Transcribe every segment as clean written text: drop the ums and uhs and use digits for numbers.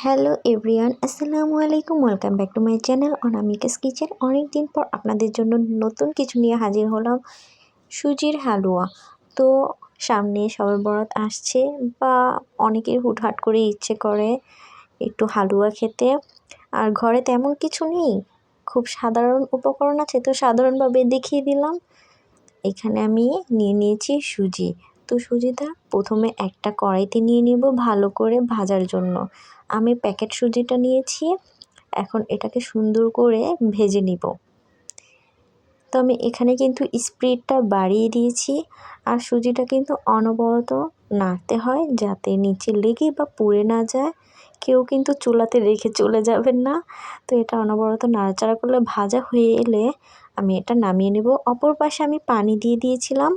Hello everyone, আসসালামু আলাইকুম। Welcome back to my channel Anamika's kitchen. অনেক দিন পর আপনাদের জন্য নতুন কিছু নিয়ে হাজির হলাম, সুজির হালুয়া। তো সামনে শবে বরাত আসছে, বা অনেকের হুটহাট করে ইচ্ছে করে একটু হালুয়া খেতে, আর ঘরে তেমন কিছু নেই, খুব সাধারণ উপকরণ আছে, তো সাধারণভাবে দেখিয়ে দিলাম। এখানে আমি নিয়ে নিয়েছি সুজি। তো সুজিটা প্রথমে একটা কড়াইতে নিয়ে নেব ভালো করে ভাজার জন্য। আমি প্যাকেট সুজিটা নিয়েছি, এখন এটাকে সুন্দর করে ভেজে নিব। তো আমি এখানে কিন্তু স্পিডটা বাড়িয়ে দিয়েছি, আর সুজিটা কিন্তু অনবরত নাড়তে হয় যাতে নিচে লেগে বা পুড়ে না যায়। কেউ কিন্তু চুলাতে রেখে চলে যাবেন না। তো এটা অনবরত নাড়াচাড়া করলে ভাজা হয়ে এলে আমি এটা নামিয়ে নেব। অপর পাশে আমি পানি দিয়ে দিয়েছিলাম,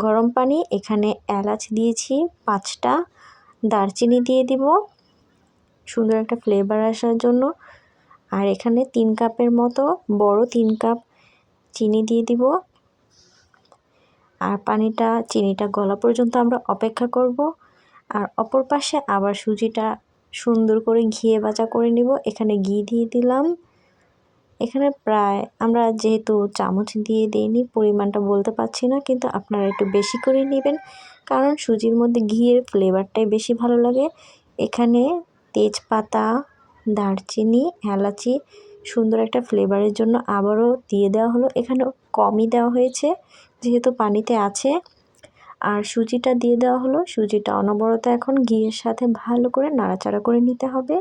গরম পানি। এখানে এলাচ দিয়েছি 5টা, দারচিনি দিয়ে দিব সুন্দর একটা ফ্লেভার আসার জন্য। আর এখানে 3 কাপের মতো, বড় 3 কাপ চিনি দিয়ে দিব। আর চিনিটা গলা পর্যন্ত আমরা অপেক্ষা করব। আর অপর পাশে আবার সুজিটা সুন্দর করে ঘিয়ে ভাজা করে নিব। এখানে ঘি দিয়ে দিলাম। এখানে প্রায়, আমরা যেহেতু চামচ দিয়ে দিইনি, পরিমাণটা বলতে পারছি না, কিন্তু আপনারা একটু বেশি করে নেবেন, কারণ সুজির মধ্যে ঘিয়ের ফ্লেভারটাই বেশি ভালো লাগে। এখানে তেজপাতা, দারচিনি, এলাচি সুন্দর একটা ফ্লেভারের জন্য আবারও দিয়ে দেওয়া হলো। এখানে কমই দেওয়া হয়েছে যেহেতু পানিতে আছে। আর সুজিটা দিয়ে দেওয়া হলো। সুজিটা অনবরত এখন ঘিয়ের সাথে ভালো করে নাড়াচাড়া করে নিতে হবে।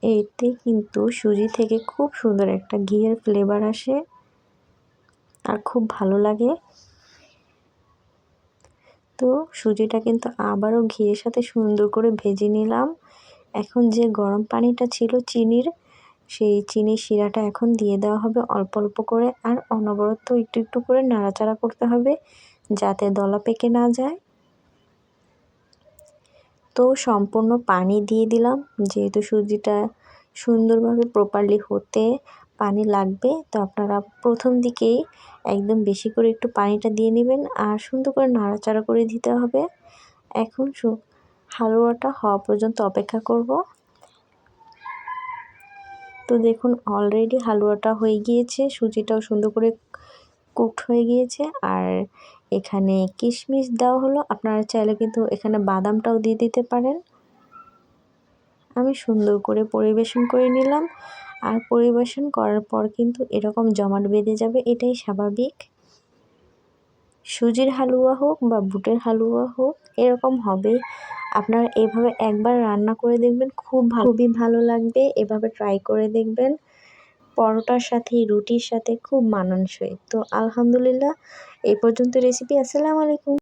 এতে কিন্তু সুজি থেকে খুব সুন্দর একটা ঘিয়ের ফ্লেভার আসে, আর খুব ভালো লাগে। তো সুজিটা কিন্তু আবারও ঘিয়ের সাথে সুন্দর করে ভেজে নিলাম। এখন যে গরম পানিটা ছিল চিনির, সেই চিনির শিরাটা এখন দিয়ে দেওয়া হবে অল্প অল্প করে, আর অনবরত একটু একটু করে নাড়াচাড়া করতে হবে যাতে দলা পেকে না যায়। তো সম্পূর্ণ পানি দিয়ে দিলাম, যেহেতু সুজিটা সুন্দরভাবে প্রপারলি হতে পানি লাগবে। তো আপনারা প্রথম দিকেই একদম বেশি করে একটু পানিটা দিয়ে নেবেন, আর সুন্দর করে নাড়াচাড়া করে দিতে হবে। এখন হালুয়াটা হওয়া পর্যন্ত অপেক্ষা করব। তো দেখুন অলরেডি হালুয়াটা হয়ে গিয়েছে, সুজিটাও সুন্দর করে কুকড হয়ে গিয়েছে। আর এখানে কিশমিশ দেওয়া হলো, আপনারা চাইলে কিন্তু এখানে বাদামটাও দিয়ে দিতে পারেন। আমি সুন্দর করে পরিবেশন করে নিলাম। আর পরিবেশন করার পর কিন্তু এরকম জমাট বেঁধে যাবে, এটাই স্বাভাবিক। সুজির হালুয়া হোক বা বুটের হালুয়া হোক, এরকম হবে। আপনারা এভাবে একবার রান্না করে দেখবেন, খুবই ভালো লাগবে। এভাবে ট্রাই করে দেখবেন, পরোটার সাথে, রুটির সাথে খুব মানানসই। তো আলহামদুলিল্লাহ, এই পর্যন্ত রেসিপি। আসসালামু আলাইকুম।